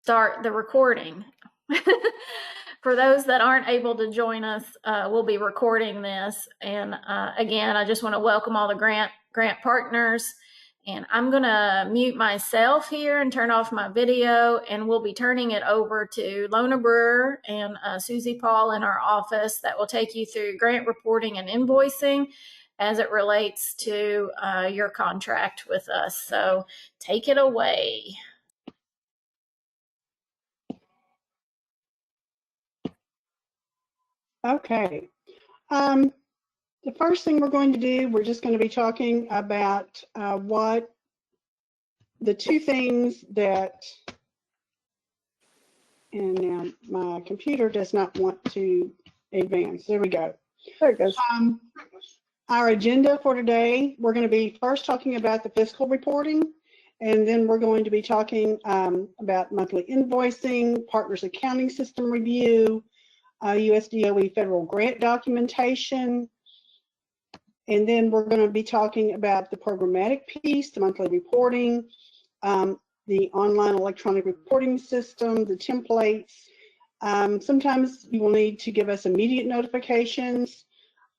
start the recording. For those that aren't able to join us, we'll be recording this. And again, I just want to welcome all the grant partners. And I'm going to mute myself here and turn off my video, and we'll be turning it over to Lona Brewer and Susie Paul in our office that will take you through grant reporting and invoicing as it relates to your contract with us. So take it away. Okay. The first thing we're going to do, we're just going to be talking about what the two things that, and now my computer does not want to advance. There we go. There it goes. Our agenda for today, we're going to be first talking about the fiscal reporting, and then we're going to be talking about monthly invoicing, partners accounting system review, USDOE federal grant documentation, and then we're going to be talking about the programmatic piece, the monthly reporting, the online electronic reporting system, the templates. Sometimes you will need to give us immediate notifications.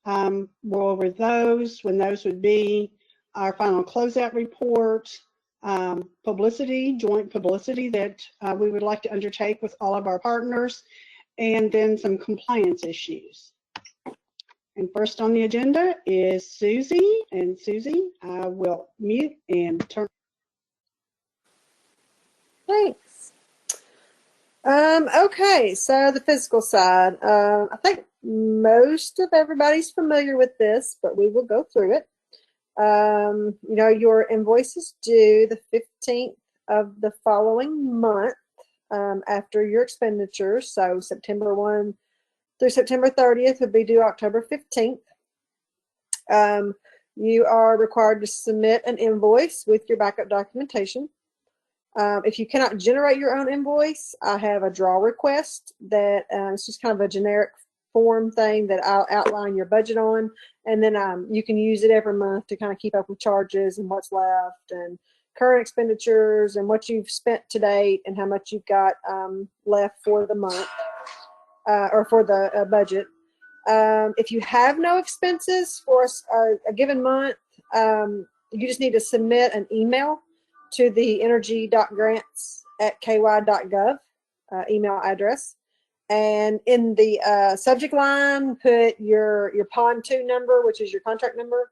We'll go over those, when those would be our final closeout report, publicity, joint publicity that we would like to undertake with all of our partners, and then some compliance issues. And first on the agenda is Susie. And Susie, I will mute and turn. Thanks. Okay, so the fiscal side. I think most of everybody's familiar with this, but we will go through it. You know, your invoice is due the 15th of the following month. After your expenditures, so September 1 through September 30th would be due October 15th. You are required to submit an invoice with your backup documentation. If you cannot generate your own invoice, I have a draw request that it's just kind of a generic form thing that I'll outline your budget on, and then you can use it every month to kind of keep up with charges and what's left and current expenditures and what you've spent to date and how much you've got left for the month or for the budget. If you have no expenses for a given month, you just need to submit an email to the energy.grants@ky.gov email address. And in the subject line, put your PON 2 number, which is your contract number.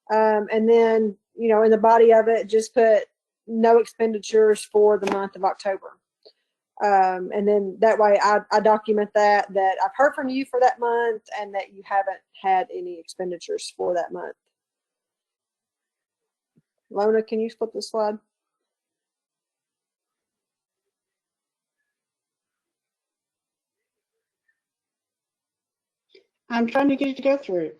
And then, you know, in the body of it, just put no expenditures for the month of October. And then that way I document that I've heard from you for that month and that you haven't had any expenditures for that month. Lona, can you flip the slide? I'm trying to get it to go through.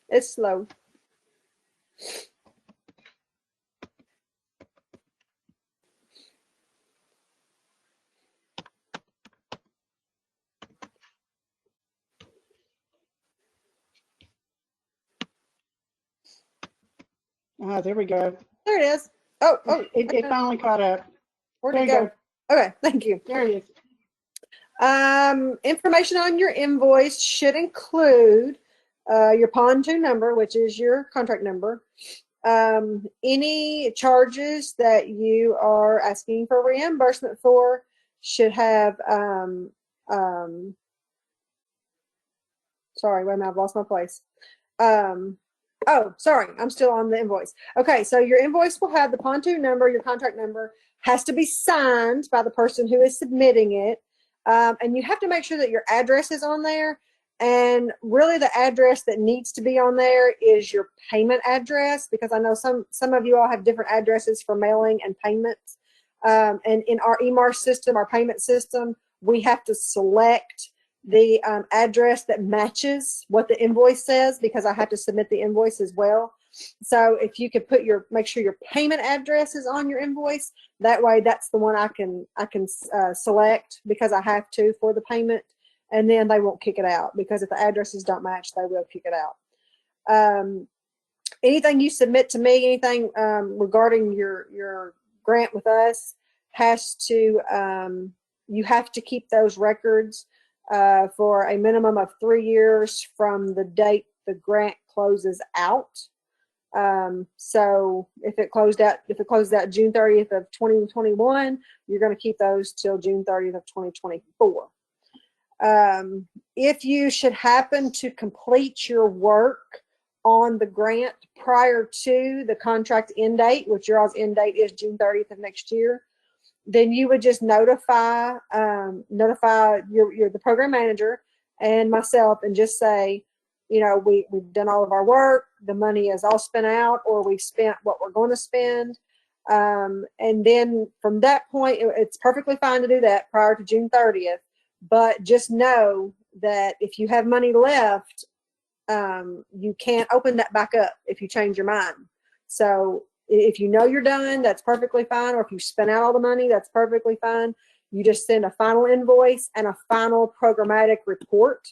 It's slow. There we go. There it is. Oh, it finally caught up. Where'd it go? Okay, thank you. There it is. Information on your invoice should include your PON 2 number, which is your contract number. Any charges that you are asking for reimbursement for should have, sorry, wait a minute, I've lost my place. Oh, sorry, I'm still on the invoice. Okay, so your invoice will have the PON 2 number, your contract number, has to be signed by the person who is submitting it. And you have to make sure that your address is on there. And really the address that needs to be on there is your payment address, because I know some of you all have different addresses for mailing and payments. And in our EMAR system, our payment system, we have to select the address that matches what the invoice says, because I have to submit the invoice as well. So if you could put make sure your payment address is on your invoice, that way that's the one I can select, because I have to for the payment, and then they won't kick it out, because if the addresses don't match, they will kick it out. Anything you submit to me, anything regarding your grant with us, has to, you have to keep those records for a minimum of 3 years from the date the grant closes out. So if it closed out June 30th of 2021, you're going to keep those till June 30th of 2024. If you should happen to complete your work on the grant prior to the contract end date, which your all's end date is June 30th of next year, then you would just notify the program manager and myself and just say, you know, we've done all of our work, the money is all spent out, or we've spent what we're going to spend. And then from that point, it's perfectly fine to do that prior to June 30th. But just know that if you have money left, you can't open that back up if you change your mind. So if you know you're done, that's perfectly fine. Or if you spent out all the money, that's perfectly fine. You just send a final invoice and a final programmatic report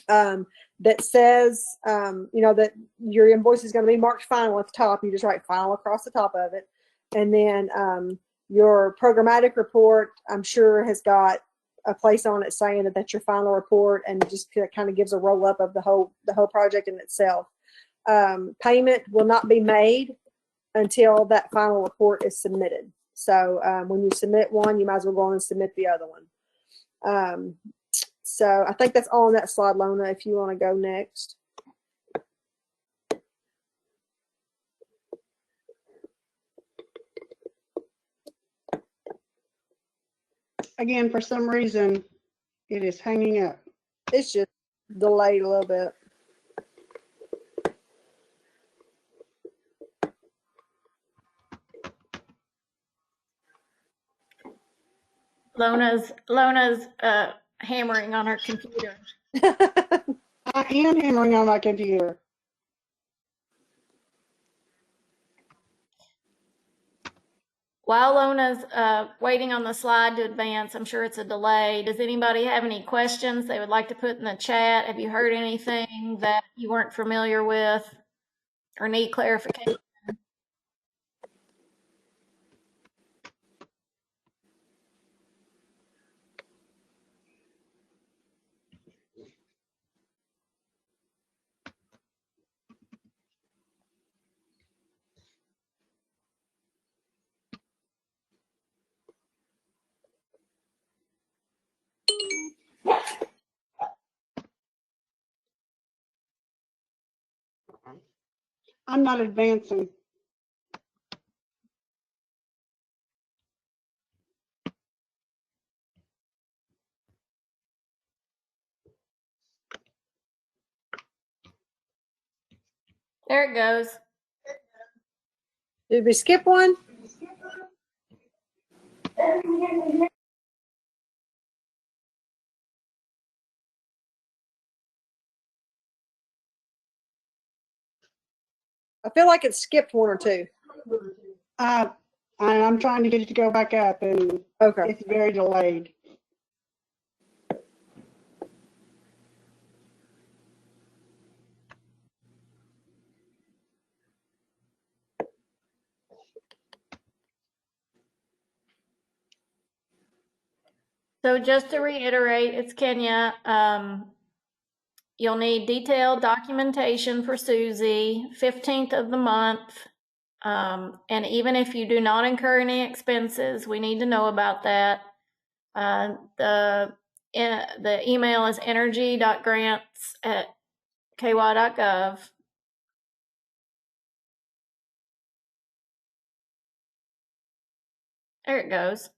that says, you know, that your invoice is going to be marked final at the top. You just write final across the top of it. And then your programmatic report, I'm sure, has got a place on it saying that that's your final report, and just kind of gives a roll up of the whole project in itself. Payment will not be made until that final report is submitted. So when you submit one, you might as well go on and submit the other one. So I think that's all on that slide, Lona, if you want to go next. Again, for some reason, it is hanging up. It's just delayed a little bit. Lona's hammering on her computer. I am hammering on my computer. While Lona's waiting on the slide to advance, I'm sure it's a delay. Does anybody have any questions they would like to put in the chat? Have you heard anything that you weren't familiar with or need clarification? I'm not advancing. There it goes. Did we skip one? I feel like it skipped one or two. I'm trying to get it to go back up, and Okay. it's very delayed. So just to reiterate, it's Kenya. You'll need detailed documentation for Susie, 15th of the month. And even if you do not incur any expenses, we need to know about that. The email is energy.grants@ky.gov. There it goes.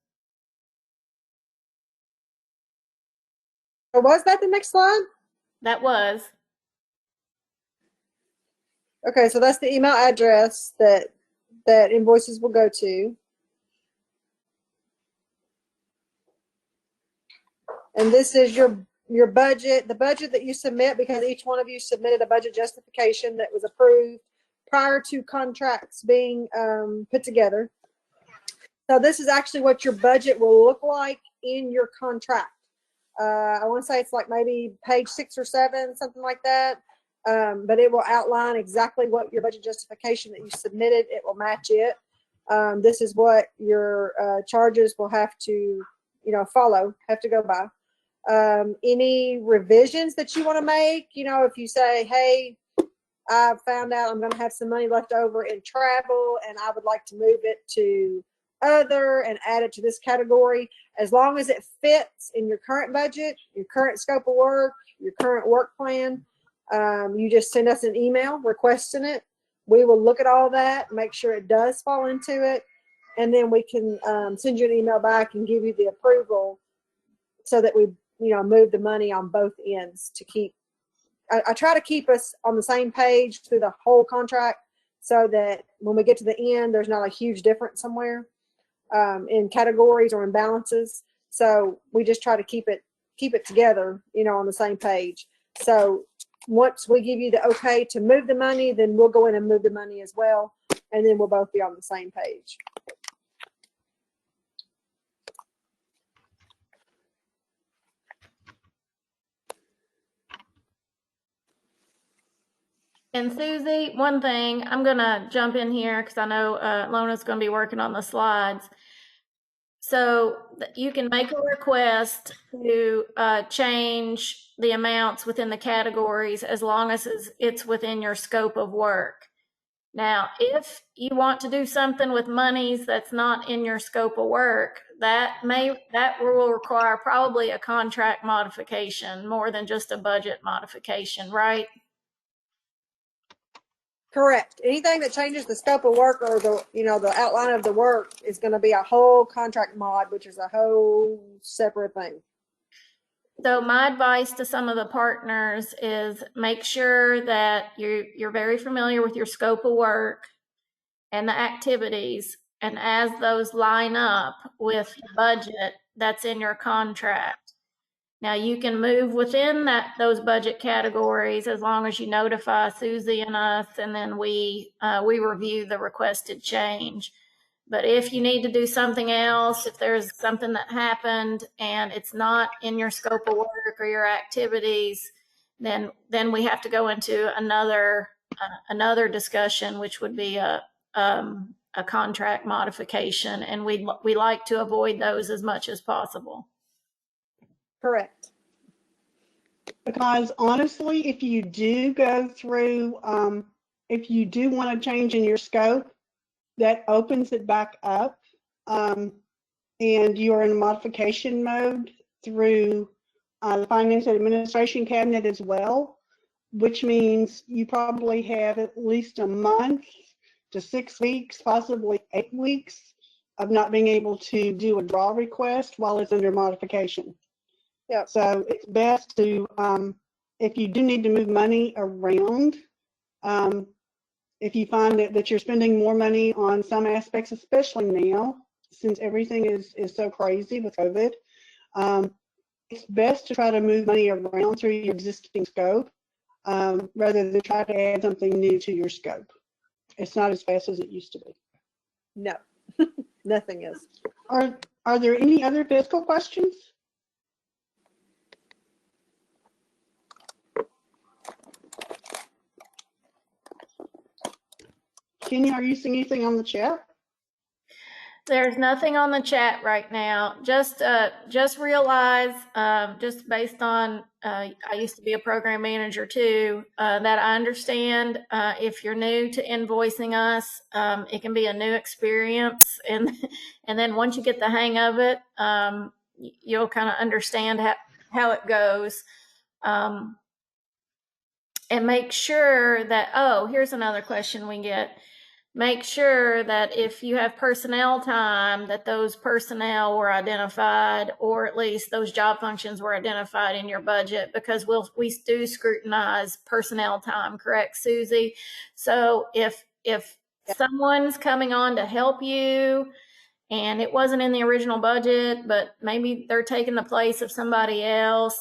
Or was that the next slide? That was. Okay, so that's the email address that invoices will go to. And this is your budget, the budget that you submit, because each one of you submitted a budget justification that was approved prior to contracts being put together. So this is actually what your budget will look like in your contract. I want to say it's like maybe page 6 or 7, something like that. But it will outline exactly what your budget justification that you submitted. It will match it. This is what your charges will have to, have to go by. Any revisions that you want to make, if you say, hey, I found out I'm going to have some money left over in travel and I would like to move it to other and add it to this category, as long as it fits in your current budget, your current scope of work, your current work plan, you just send us an email requesting it. We will look at all that, make sure it does fall into it, and then we can send you an email back and give you the approval so that we, move the money on both ends to keep. I try to keep us on the same page through the whole contract so that when we get to the end, there's not a huge difference somewhere in categories or in balances. So we just try to keep it together, on the same page. So once we give you the okay to move the money, then we'll go in and move the money as well. And then we'll both be on the same page. And Susie, one thing, I'm going to jump in here because I know Lona's going to be working on the slides. So you can make a request to change the amounts within the categories as long as it's within your scope of work. Now, if you want to do something with monies that's not in your scope of work, that will require probably a contract modification more than just a budget modification, right? Correct. Anything that changes the scope of work or the outline of the work is going to be a whole contract mod, which is a whole separate thing. So my advice to some of the partners is make sure that you're very familiar with your scope of work and the activities, and as those line up with the budget that's in your contract. Now you can move within those budget categories as long as you notify Susie and us, and then we review the requested change. But if you need to do something else, if there's something that happened and it's not in your scope of work or your activities, then we have to go into another discussion, which would be a contract modification, and we like to avoid those as much as possible. Correct. Because honestly, if you do go through, if you do want to change in your scope, that opens it back up, and you're in modification mode through the Finance and Administration Cabinet as well, which means you probably have at least a month to 6 weeks, possibly 8 weeks of not being able to do a draw request while it's under modification. Yeah. So it's best to, if you do need to move money around, if you find that you're spending more money on some aspects, especially now, since everything is so crazy with COVID, it's best to try to move money around through your existing scope rather than try to add something new to your scope. It's not as fast as it used to be. No, nothing is. Are there any other fiscal questions? Kenny, are you seeing anything on the chat? There's nothing on the chat right now. Just realize, just based on, I used to be a program manager too, that I understand if you're new to invoicing us, it can be a new experience. And then once you get the hang of it, you'll kind of understand how it goes. And make sure that, here's another question we get. Make sure that if you have personnel time, that those personnel were identified, or at least those job functions were identified in your budget, because we do scrutinize personnel time, correct, Susie? So if someone's coming on to help you and it wasn't in the original budget, but maybe they're taking the place of somebody else,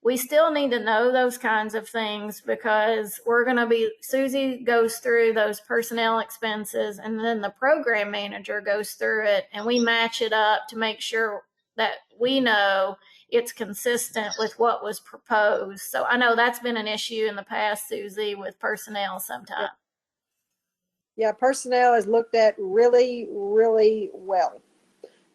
we still need to know those kinds of things, because Susie goes through those personnel expenses, and then the program manager goes through it, and we match it up to make sure that we know it's consistent with what was proposed. So I know that's been an issue in the past, Susie, with personnel sometimes. Yeah, personnel is looked at really, really well.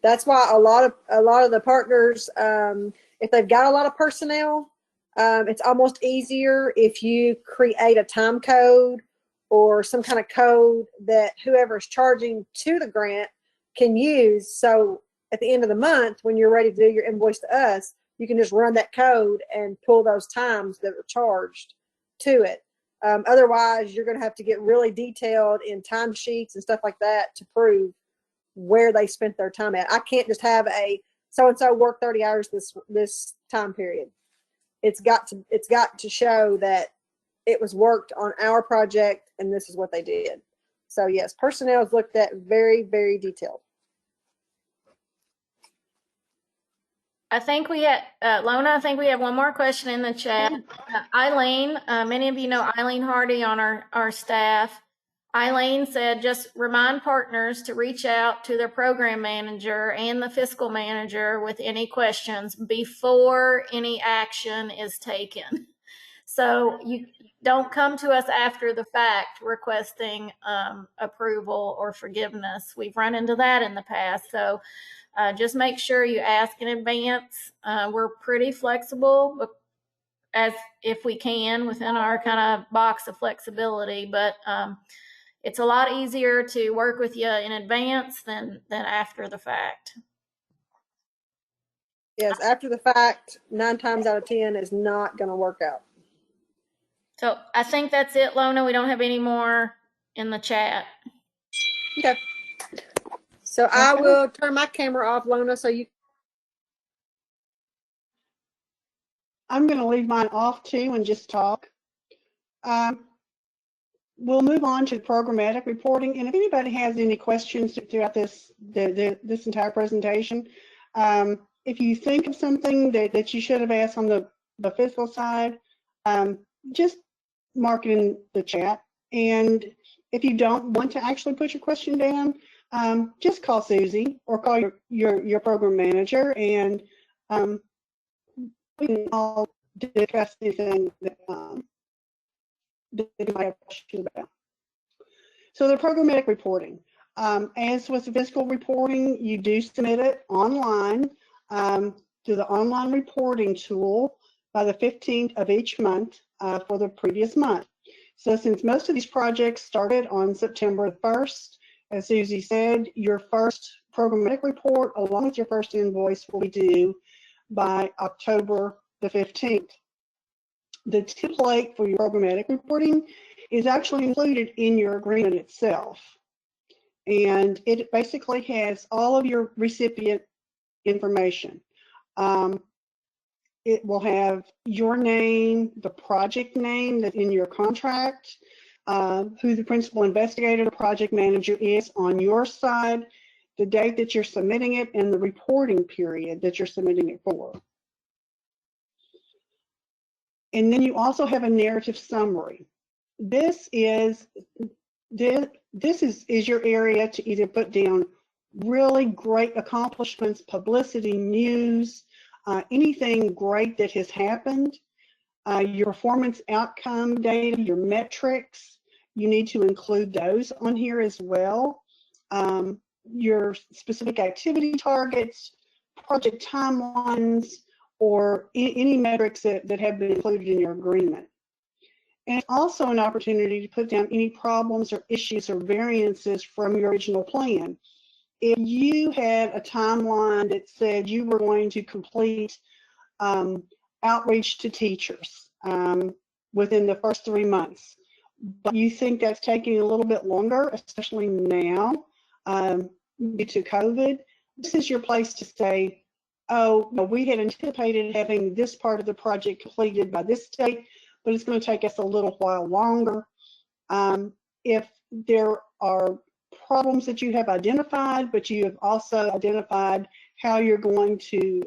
That's why a lot of the partners, if they've got a lot of personnel, it's almost easier if you create a time code or some kind of code that whoever's charging to the grant can use. So at the end of the month, when you're ready to do your invoice to us, you can just run that code and pull those times that are charged to it. Otherwise, you're going to have to get really detailed in timesheets and stuff like that to prove where they spent their time at. I can't just have a so-and-so work 30 hours this time period. It's got to show that it was worked on our project and this is what they did. So yes, personnel is looked at very, very detailed. I think we had, Lona, I think we have one more question in the chat. Eileen, many of you know Eileen Hardy on our staff. Eileen said, just remind partners to reach out to their program manager and the fiscal manager with any questions before any action is taken. So you don't come to us after the fact requesting approval or forgiveness. We've run into that in the past. So just make sure you ask in advance. We're pretty flexible as if we can within our kind of box of flexibility, but it's a lot easier to work with you in advance than after the fact. Yes, after the fact, 9 times out of 10 is not going to work out. So I think that's it, Lona. We don't have any more in the chat. Okay. So okay. I will turn my camera off, Lona, so you. I'm going to leave mine off too and just talk. We'll move on to programmatic reporting, and if anybody has any questions throughout this entire presentation, if you think of something that you should have asked on the fiscal side, just mark it in the chat. And if you don't want to actually put your question down, just call Susie or call your program manager, and we can all discuss anything that you might have questions about. So the programmatic reporting, as with the fiscal reporting, you do submit it online through the online reporting tool by the 15th of each month for the previous month. So since most of these projects started on September 1st, as Susie said, your first programmatic report along with your first invoice will be due by October the 15th. The template for your programmatic reporting is actually included in your agreement itself. And it basically has all of your recipient information. It will have your name, the project name that's in your contract, who the principal investigator or project manager is on your side, the date that you're submitting it, and the reporting period that you're submitting it for. And then you also have a narrative summary. This is your area to either put down really great accomplishments, publicity, news, anything great that has happened, your performance outcome data, your metrics. You need to include those on here as well. Your specific activity targets, project timelines, or any metrics that have been included in your agreement. And also an opportunity to put down any problems or issues or variances from your original plan. If you had a timeline that said you were going to complete outreach to teachers within the first 3 months, but you think that's taking a little bit longer, especially now due to COVID, this is your place to say, oh, we had anticipated having this part of the project completed by this date, but it's going to take us a little while longer. If there are problems that you have identified, but you have also identified how you're going to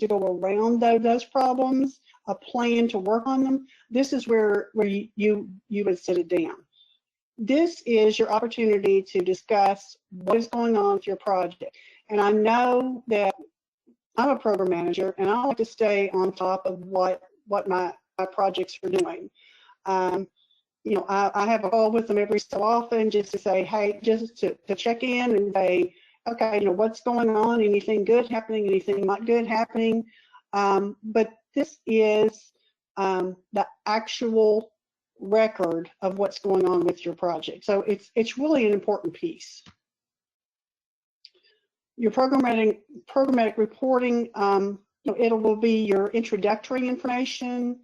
go around those problems, a plan to work on them, this is where you would set it down. This is your opportunity to discuss what is going on with your project. And I know that I'm a program manager, and I like to stay on top of what my projects are doing. I have a call with them every so often just to say, hey, just to check in and say, okay, what's going on? Anything good happening? Anything not good happening? But this is the actual record of what's going on with your project. So it's really an important piece. Your programmatic reporting, it will be your introductory information,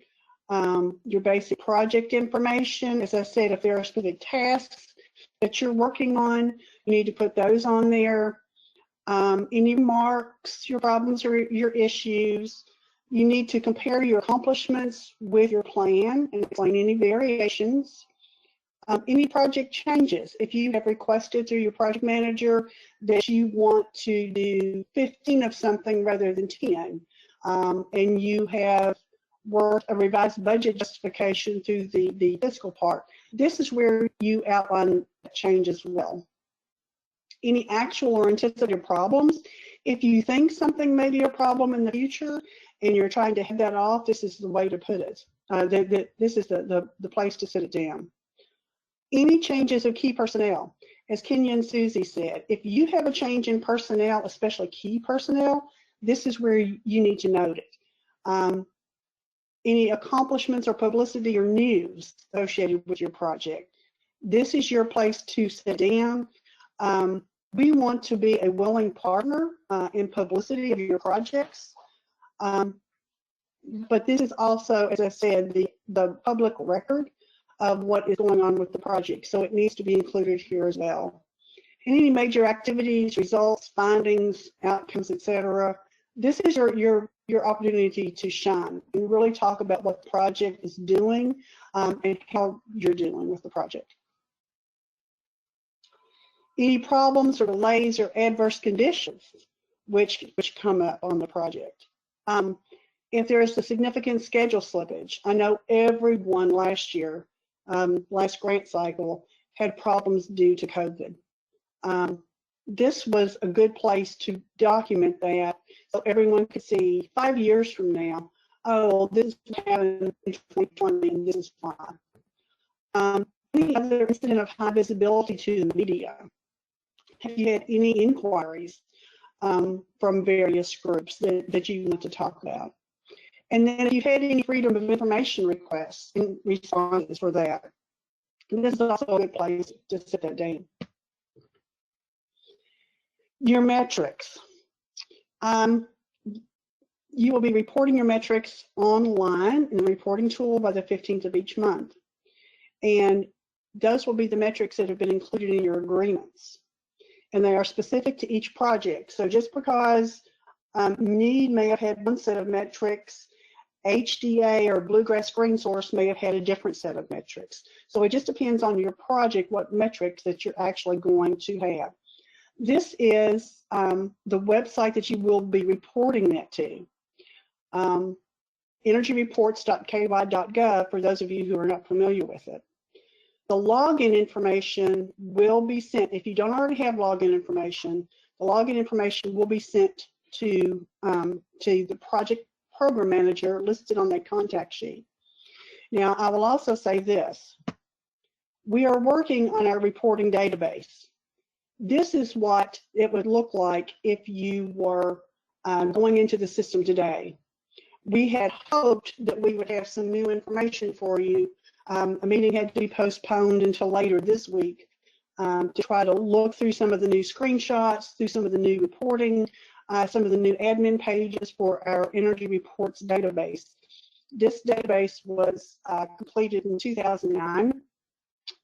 your basic project information. As I said, if there are specific tasks that you're working on, you need to put those on there. Any marks, your problems or your issues. You need to compare your accomplishments with your plan and explain any variations. Any project changes. If you have requested through your project manager that you want to do 15 of something rather than 10, and you have worked a revised budget justification through the fiscal part, this is where you outline change as well. Any actual or anticipated problems. If you think something may be a problem in the future and you're trying to head that off, this is the way to put it. This is the place to sit it down. Any changes of key personnel. As Kenya and Susie said, if you have a change in personnel, especially key personnel, this is where you need to note it. Any accomplishments or publicity or news associated with your project. This is your place to sit down. We want to be a willing partner in publicity of your projects. But this is also, as I said, the public record of what is going on with the project. So it needs to be included here as well. Any major activities, results, findings, outcomes, etc. This is your opportunity to shine and really talk about what the project is doing and how you're dealing with the project. Any problems or delays or adverse conditions which come up on the project. If there is a significant schedule slippage, I know everyone last year, last grant cycle, had problems due to COVID. This was a good place to document that so everyone could see 5 years from now, oh, this happened in 2020 and this is fine. Any other incident of high visibility to the media? Have you had any inquiries from various groups that you want to talk about? And then if you've had any freedom of information requests and responses for that. And this is also a good place to sit that down. Your metrics. You will be reporting your metrics online in the reporting tool by the 15th of each month. And those will be the metrics that have been included in your agreements. And they are specific to each project. So just because Need may have had one set of metrics, HDA or Bluegrass Green Source may have had a different set of metrics. So it just depends on your project what metrics that you're actually going to have. This is the website that you will be reporting that to. Energyreports.ky.gov for those of you who are not familiar with it. The login information will be sent. If you don't already have login information, the login information will be sent to the project program manager listed on that contact sheet. Now, I will also say this. We are working on our reporting database. This is what it would look like if you were going into the system today. We had hoped that we would have some new information for you. A meeting had to be postponed until later this week to try to look through some of the new screenshots, through some of the new reporting, some of the new admin pages for our Energy Reports database. This database was completed in 2009,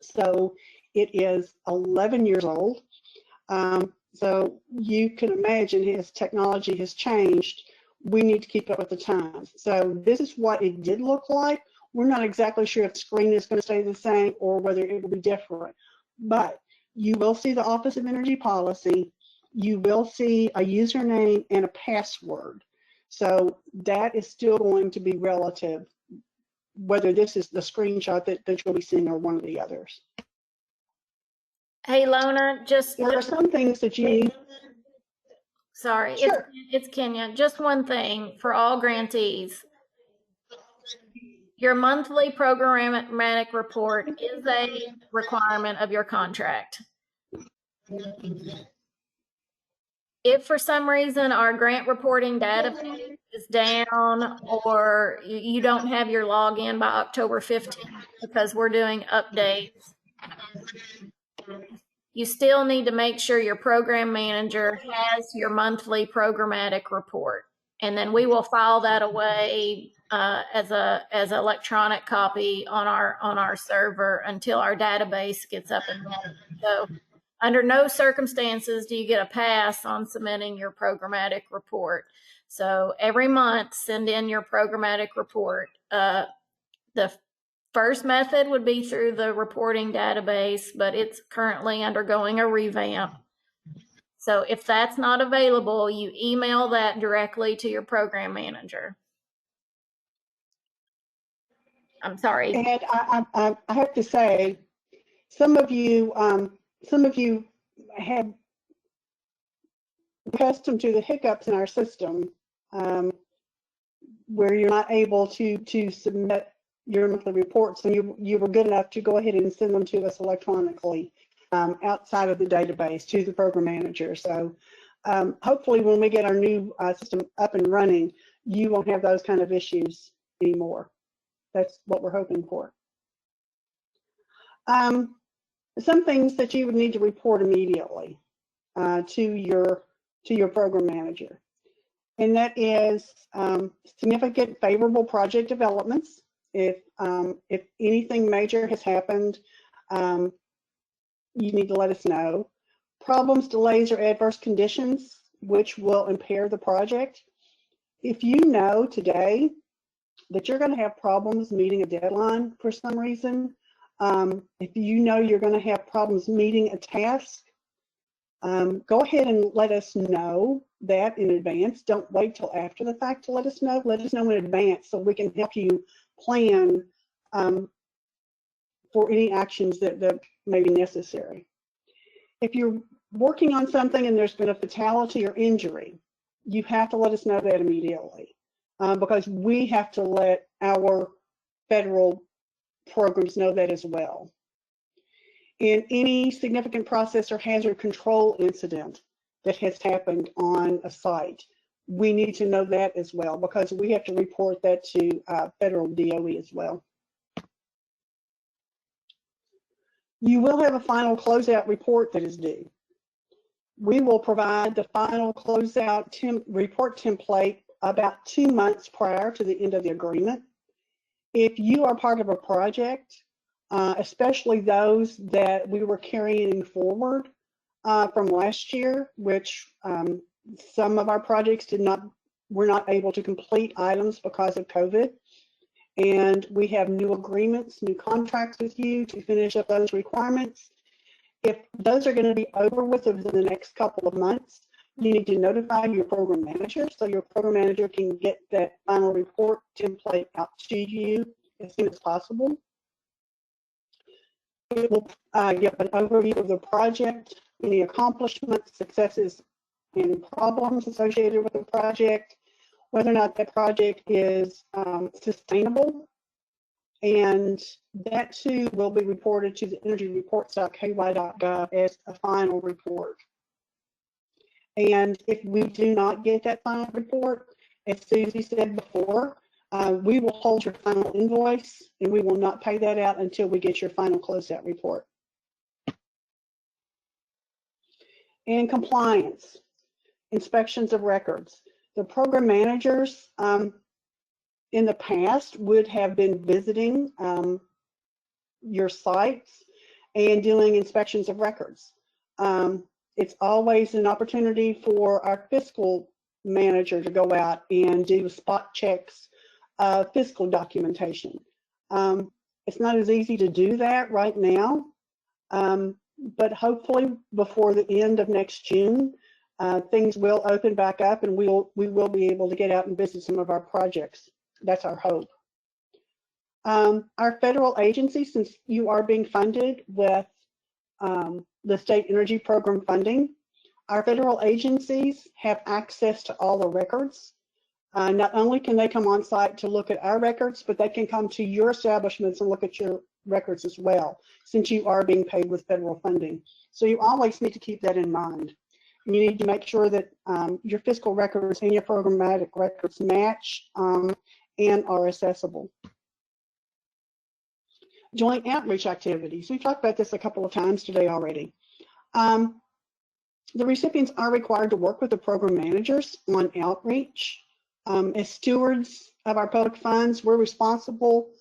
so it is 11 years old. So you can imagine as technology has changed, we need to keep up with the times. So this is what it did look like. We're not exactly sure if the screen is going to stay the same or whether it will be different, but you will see the Office of Energy Policy. You will see a username and a password. So that is still going to be relative, whether this is the screenshot that you'll be seeing or one of the others. Hey, Lona, There are some things that you need. Sorry, Sure. it's Kenya. Just one thing for all grantees. Your monthly programmatic report is a requirement of your contract. If for some reason our grant reporting database is down or you don't have your login by October 15th because we're doing updates, you still need to make sure your program manager has your monthly programmatic report. And then we will file that away as an electronic copy on our server until our database gets up and running. So under no circumstances do you get a pass on submitting your programmatic report. So every month, send in your programmatic report. The first method would be through the reporting database, but it's currently undergoing a revamp. So if that's not available, you email that directly to your program manager. I'm sorry. And I have to say, some of you have accustomed to the hiccups in our system, where you're not able to submit your monthly reports, and you were good enough to go ahead and send them to us electronically outside of the database to the program manager. So hopefully when we get our new system up and running, you won't have those kind of issues anymore. That's what we're hoping for. Some things that you would need to report immediately to your program manager, and that is significant favorable project developments. If anything major has happened, you need to let us know. Problems, delays, or adverse conditions which will impair the project. If you know today that you're going to have problems meeting a deadline for some reason, if you know you're going to have problems meeting a task, go ahead and let us know that in advance. Don't wait till after the fact to let us know. Let us know in advance so we can help you plan for any actions that may be necessary. If you're working on something and there's been a fatality or injury, you have to let us know that immediately, because we have to let our federal programs know that as well. In any significant process or hazard control incident that has happened on a site, we need to know that as well, because we have to report that to federal DOE as well. You will have a final closeout report that is due. We will provide the final closeout report template about 2 months prior to the end of the agreement. If you are part of a project, especially those that we were carrying forward from last year, which some of our projects were not able to complete items because of COVID, and we have new agreements, new contracts with you to finish up those requirements. If those are going to be over with within the next couple of months, you need to notify your program manager so your program manager can get that final report template out to you as soon as possible. It will give an overview of the project, any accomplishments, successes, and problems associated with the project, whether or not that project is sustainable, and that too will be reported to the energyreports.ky.gov as a final report. And if we do not get that final report, as Susie said before, we will hold your final invoice and we will not pay that out until we get your final closeout report. And compliance, inspections of records. The program managers in the past would have been visiting your sites and doing inspections of records. It's always an opportunity for our fiscal manager to go out and do spot checks of fiscal documentation. It's not as easy to do that right now, but hopefully before the end of next June, things will open back up and we will be able to get out and visit some of our projects. That's our hope. Our federal agencies, since you are being funded with the state energy program funding, our federal agencies have access to all the records Not only can they come on site to look at our records, but they can come to your establishments and look at your records as well, since you are being paid with federal funding. So you always need to keep that in mind. And you need to make sure that your fiscal records and your programmatic records match and are accessible. Joint outreach activities. We've talked about this a couple of times today already. The recipients are required to work with the program managers on outreach. As stewards of our public funds, we're responsible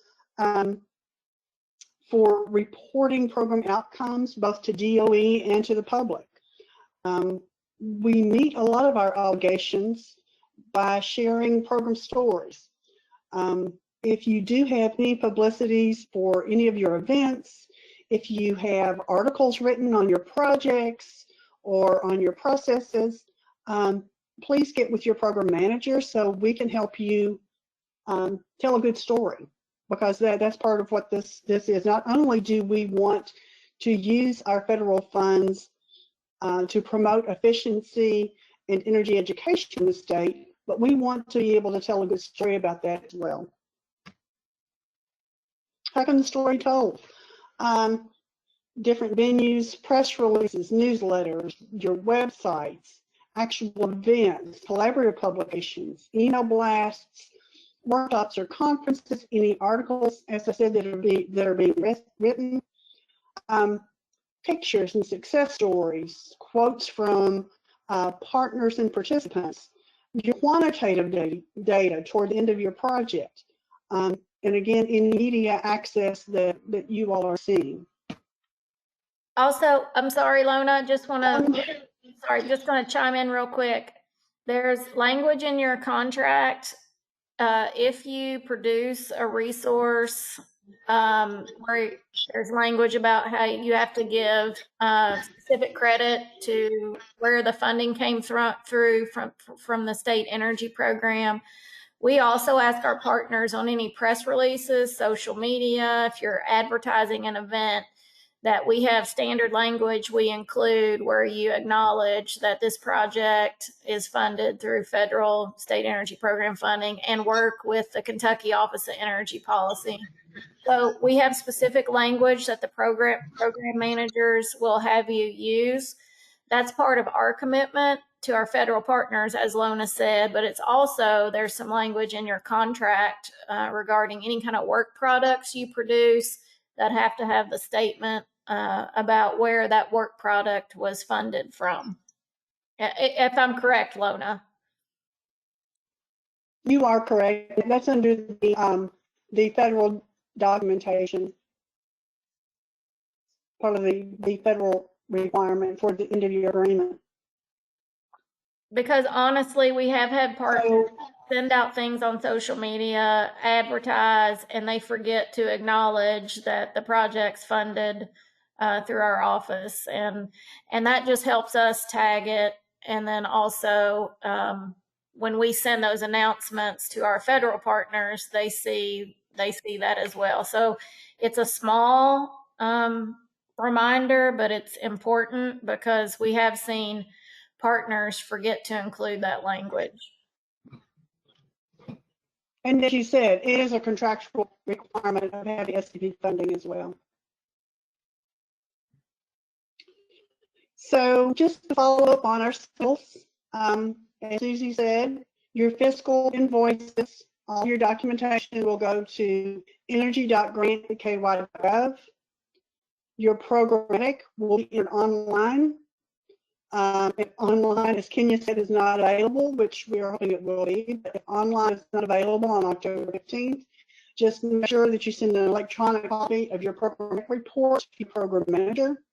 for reporting program outcomes both to DOE and to the public. We meet a lot of our obligations by sharing program stories. If you do have any publicities for any of your events, if you have articles written on your projects or on your processes, please get with your program manager so we can help you tell a good story, because that's part of what this is. Not only do we want to use our federal funds to promote efficiency and energy education in the state, but we want to be able to tell a good story about that as well. How can the story be told? Different venues, press releases, newsletters, your websites, actual events, collaborative publications, email blasts, workshops or conferences, any articles, as I said, that are being written, pictures and success stories, quotes from partners and participants, your quantitative data toward the end of your project, and again, any media access that you all are seeing. Also, I'm sorry, Lona, just going to chime in real quick. There's language in your contract. If you produce a resource where there's language about how you have to give specific credit to where the funding came through from the state energy program. We also ask our partners on any press releases, social media, if you're advertising an event, that we have standard language we include where you acknowledge that this project is funded through federal state energy program funding and work with the Kentucky Office of Energy Policy. So we have specific language that the program managers will have you use. That's part of our commitment to our federal partners, as Lona said, but it's also, there's some language in your contract regarding any kind of work products you produce that have to have the statement about where that work product was funded from. If I'm correct, Lona. You are correct. That's under the federal documentation, part of the federal requirement for the end of year agreement. Because honestly, we have had partners send out things on social media, advertise, and they forget to acknowledge that the project's funded through our office, and that just helps us tag it. And then also, when we send those announcements to our federal partners, they see that as well. So it's a small reminder, but it's important because we have seen partners forget to include that language. And as you said, it is a contractual requirement of having SEP funding as well. So just to follow up on our skills, as Susie said, your fiscal invoices, all your documentation will go to energy.grant@ky.gov. Your programmatic will be online. If online, as Kenya said, is not available, which we are hoping it will be, but if online is not available on October 15th, just make sure that you send an electronic copy of your programmatic report to your program manager.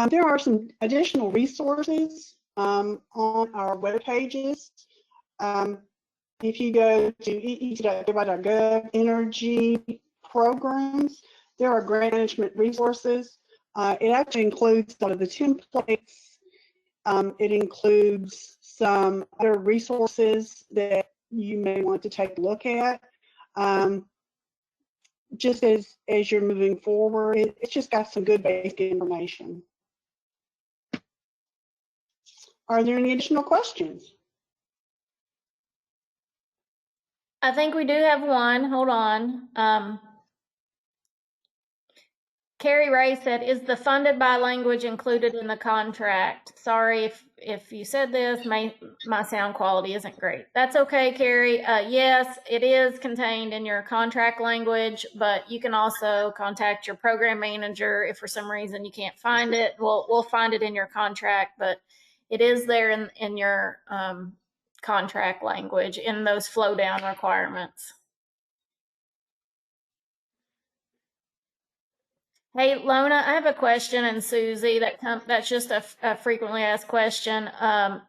There are some additional resources on our web pages. If you go to eec.ky.gov, energy programs, there are grant management resources. It actually includes some of the templates. It includes some other resources that you may want to take a look at. Just as you're moving forward, it's just got some good basic information. Are there any additional questions? I think we do have one. Hold on. Carrie Ray said, "Is the funded by language included in the contract?" Sorry if you said this. My sound quality isn't great. That's okay, Carrie. Yes, it is contained in your contract language, but you can also contact your program manager if for some reason you can't find it. We'll find it in your contract, but it is there in your contract language in those flow down requirements. Hey, Lona, I have a question, and Susie, that's just a frequently asked question.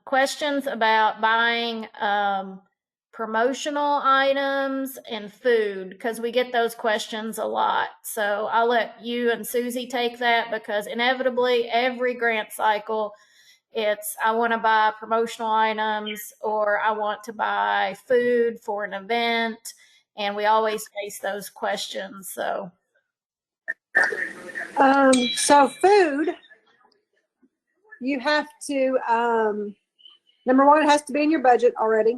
Questions about buying promotional items and food, because we get those questions a lot. So I'll let you and Susie take that, because inevitably every grant cycle, it's I want to buy promotional items or I want to buy food for an event, and we always face those questions. So food, you have to, number one, it has to be in your budget already.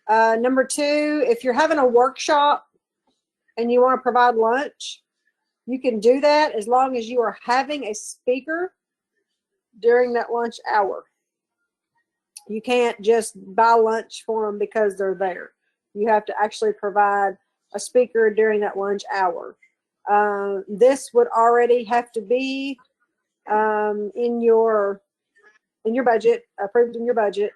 Number two, if you're having a workshop and you want to provide lunch, you can do that as long as you are having a speaker during that lunch hour. You can't just buy lunch for them because they're there. You have to actually provide a speaker during that lunch hour. This would already have to be in your budget, approved in your budget.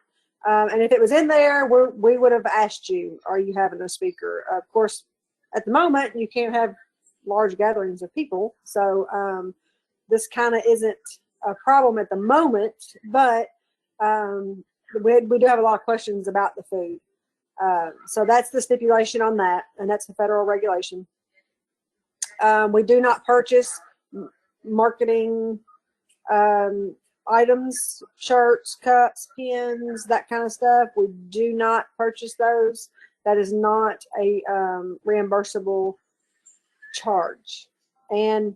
And if it was in there, we would have asked you, are you having a speaker? Of course, at the moment, you can't have large gatherings of people. So this kind of isn't a problem at the moment, but we do have a lot of questions about the food. So that's the stipulation on that, and that's the federal regulation. We do not purchase marketing items, shirts, cups, pins, that kind of stuff. We do not purchase those. That is not a reimbursable charge. And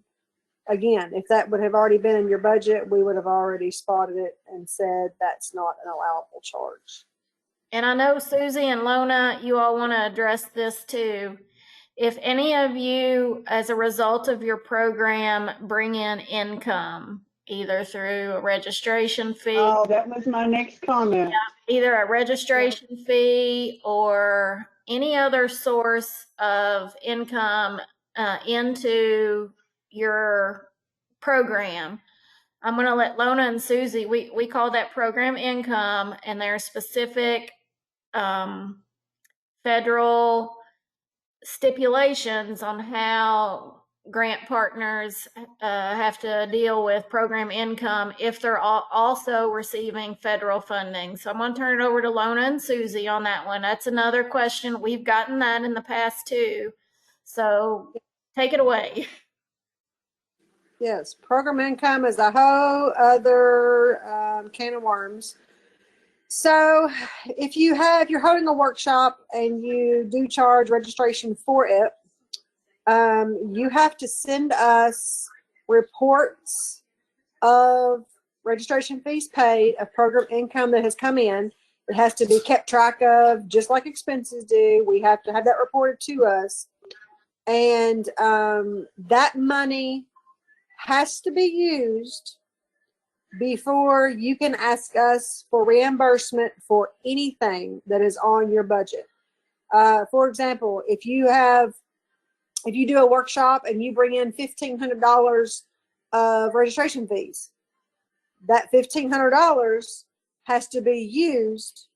again, if that would have already been in your budget, we would have already spotted it and said that's not an allowable charge. And I know Susie and Lona, you all want to address this too. If any of you, as a result of your program, bring in income, either through a registration fee. Oh, that was my next comment. Yeah, either a registration fee or any other source of income into your program. I'm going to let Lona and Susie, we call that program income, and there are specific federal stipulations on how grant partners have to deal with program income if they're also receiving federal funding. So I'm going to turn it over to Lona and Susie on that one. That's another question. We've gotten that in the past too. So take it away. Yes, program income is a whole other can of worms. So if you're holding a workshop and you do charge registration for it, you have to send us reports of registration fees paid, of program income that has come in. It has to be kept track of, just like expenses do. We have to have that reported to us. And that money has to be used before you can ask us for reimbursement for anything that is on your budget. For example, if you do a workshop and you bring in $1,500 of registration fees, that $1,500 has to be used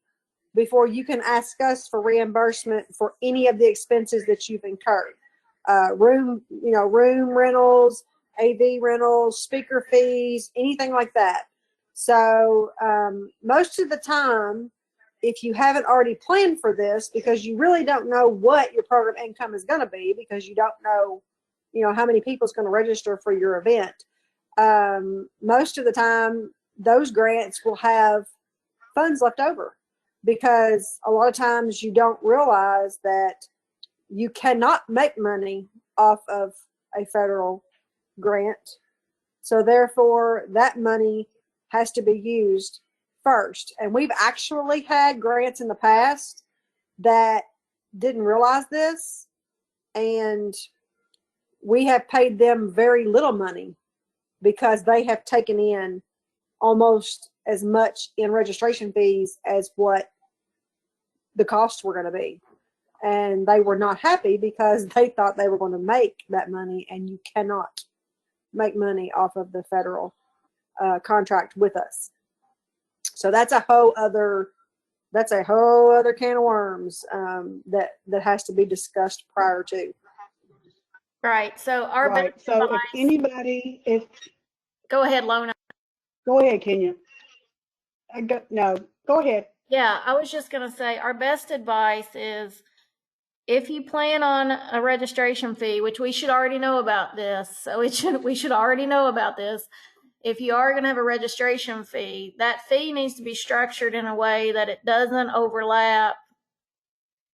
before you can ask us for reimbursement for any of the expenses that you've incurred. Room rentals, AV rentals, speaker fees, anything like that. So most of the time, if you haven't already planned for this, because you really don't know what your program income is going to be, because you don't know, how many people is going to register for your event. Most of the time, those grants will have funds left over, because a lot of times you don't realize that you cannot make money off of a federal grant. So therefore, that money has to be used first. And we've actually had grants in the past that didn't realize this, and we have paid them very little money because they have taken in almost as much in registration fees as what the costs were going to be. And they were not happy because they thought they were going to make that money, and you cannot make money off of the federal contract with us. So that's a whole other can of worms that has to be discussed prior to. Right. So our Right. best So if advice, anybody, go ahead, Lona. go ahead, Kenya. Go ahead. Yeah, I was just going to say our best advice is if you plan on a registration fee, which we should already know about this, so we should already know about this. If you are going to have a registration fee, that fee needs to be structured in a way that it doesn't overlap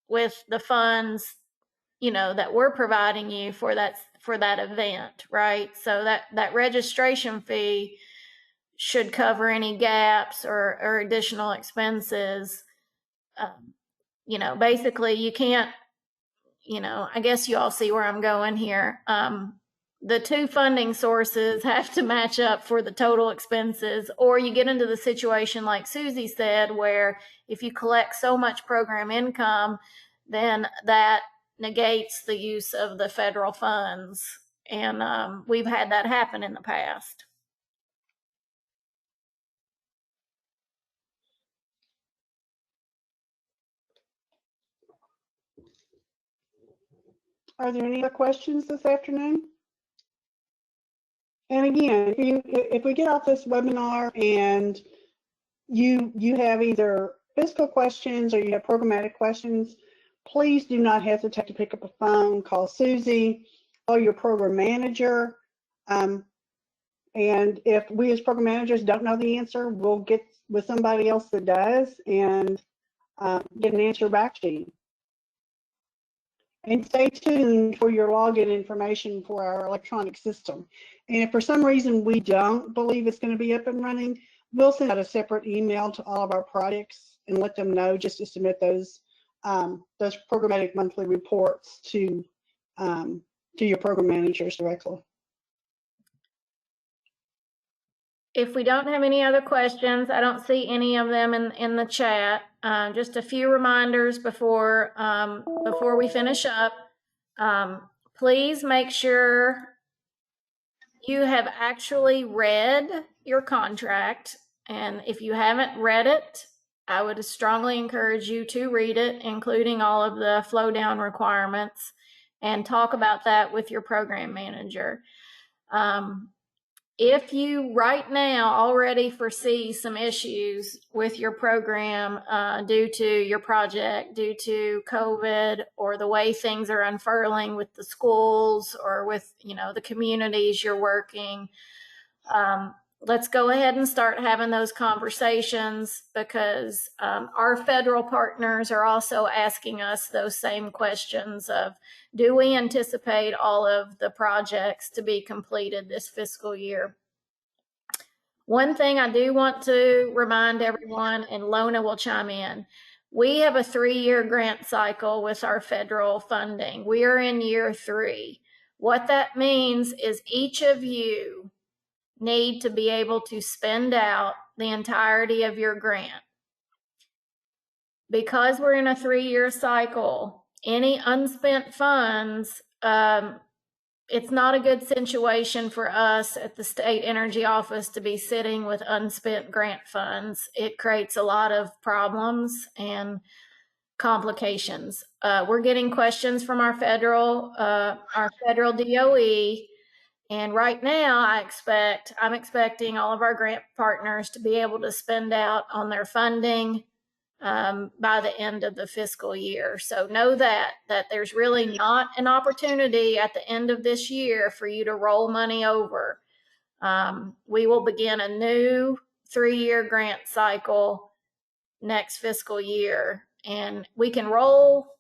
with the funds, that we're providing you for that event, right? So that registration fee should cover any gaps or additional expenses. Basically you can't, I guess you all see where I'm going here. The two funding sources have to match up for the total expenses, or you get into the situation like Susie said, where if you collect so much program income, then that negates the use of the federal funds. And we've had that happen in the past. Are there any other questions this afternoon? And again, if we get off this webinar and you have either fiscal questions or you have programmatic questions, please do not hesitate to pick up a phone, call Susie, call your program manager. And if we as program managers don't know the answer, we'll get with somebody else that does and get an answer back to you. And stay tuned for your login information for our electronic system. And if for some reason we don't believe it's going to be up and running, we'll send out a separate email to all of our projects and let them know just to submit those programmatic monthly reports to your program managers directly. If we don't have any other questions, I don't see any of them in the chat. Just a few reminders before we finish up. Please make sure you have actually read your contract. And if you haven't read it, I would strongly encourage you to read it, including all of the flow down requirements, and talk about that with your program manager. If you right now already foresee some issues with your program due to your project, due to COVID, or the way things are unfurling with the schools or with the communities you're working, let's go ahead and start having those conversations, because our federal partners are also asking us those same questions of, do we anticipate all of the projects to be completed this fiscal year? One thing I do want to remind everyone, and Lona will chime in, we have a 3-year grant cycle with our federal funding. We are in year 3. What that means is each of you need to be able to spend out the entirety of your grant. Because we're in a 3-year cycle, any unspent funds, it's not a good situation for us at the state energy office to be sitting with unspent grant funds. It creates a lot of problems and complications. We're getting questions from our federal DOE. And right now, I'm expecting all of our grant partners to be able to spend out on their funding by the end of the fiscal year. So know that there's really not an opportunity at the end of this year for you to roll money over. We will begin a new 3-year grant cycle next fiscal year. And we can roll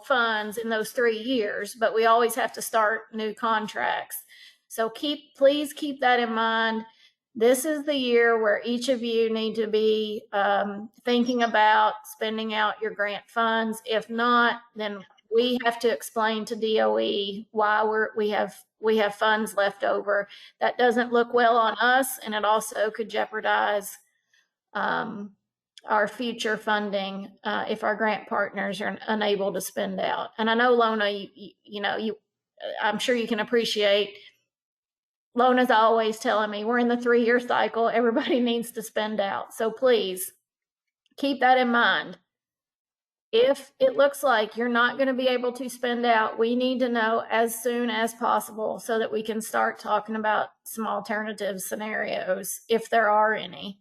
funds in those 3 years, but we always have to start new contracts. So please keep that in mind. This is the year where each of you need to be thinking about spending out your grant funds. If not, then we have to explain to DOE why we have funds left over. That doesn't look well on us, and it also could jeopardize our future funding if our grant partners are unable to spend out. And I know, Lona, I'm sure you can appreciate, Lona's always telling me we're in the 3-year cycle. Everybody needs to spend out. So please keep that in mind. If it looks like you're not going to be able to spend out, we need to know as soon as possible so that we can start talking about some alternative scenarios, if there are any.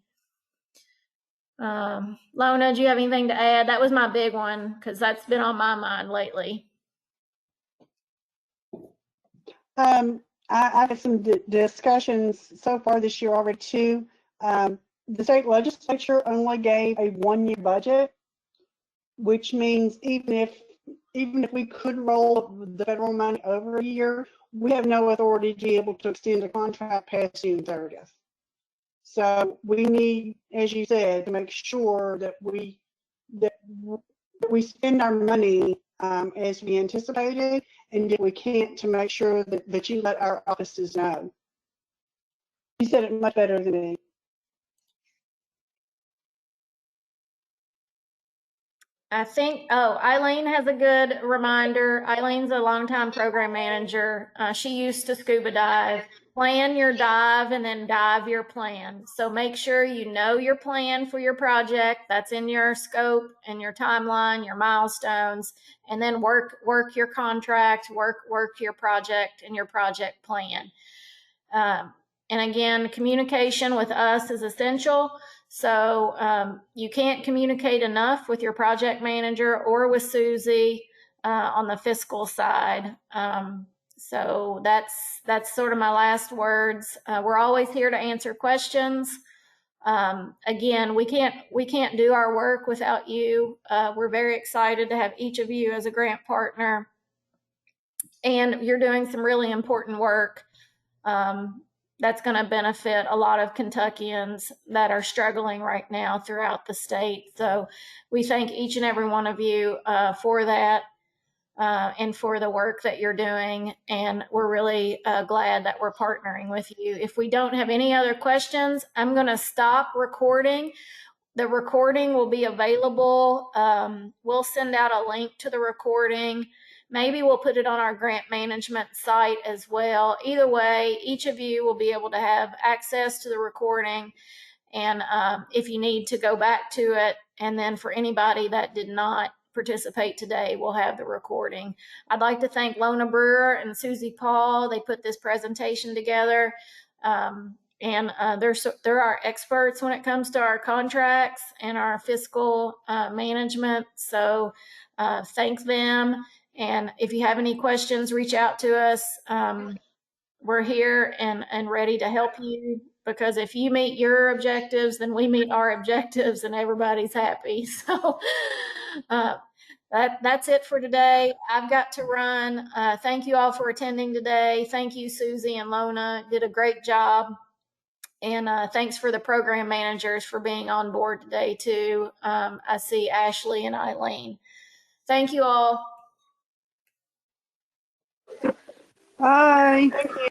Lona, do you have anything to add? That was my big one because that's been on my mind lately. I've had some discussions so far this year already too. The state legislature only gave a 1-year budget, which means even if we could roll the federal money over a year, we have no authority to be able to extend a contract past June 30th. So we need, as you said, to make sure that we spend our money as we anticipated, and if we can't, to make sure that you let our offices know. You said it much better than me. I think, Eileen has a good reminder. Eileen's a longtime program manager. She used to scuba dive. Plan your dive and then dive your plan. So make sure you know your plan for your project. That's in your scope and your timeline, your milestones, and then work your contract, work your project and your project plan. And again, communication with us is essential. So you can't communicate enough with your project manager or with Susie on the fiscal side. So that's sort of my last words. We're always here to answer questions. Again, we can't do our work without you. We're very excited to have each of you as a grant partner, and you're doing some really important work. That's going to benefit a lot of Kentuckians that are struggling right now throughout the state. So we thank each and every one of you for that and for the work that you're doing. And we're really glad that we're partnering with you. If we don't have any other questions, I'm going to stop recording. The recording will be available. We'll send out a link to the recording. Maybe we'll put it on our grant management site as well. Either way, each of you will be able to have access to the recording. And if you need to go back to it, and then for anybody that did not participate today, we'll have the recording. I'd like to thank Lona Brewer and Susie Paul. They put this presentation together. And they're our experts when it comes to our contracts and our fiscal management. So thank them. And if you have any questions, reach out to us. We're here and ready to help you, because if you meet your objectives, then we meet our objectives and everybody's happy. So that's it for today. I've got to run. Thank you all for attending today. Thank you, Susie and Lona. Did a great job. And thanks for the program managers for being on board today too. I see Ashley and Eileen. Thank you all. Bye. Thank you.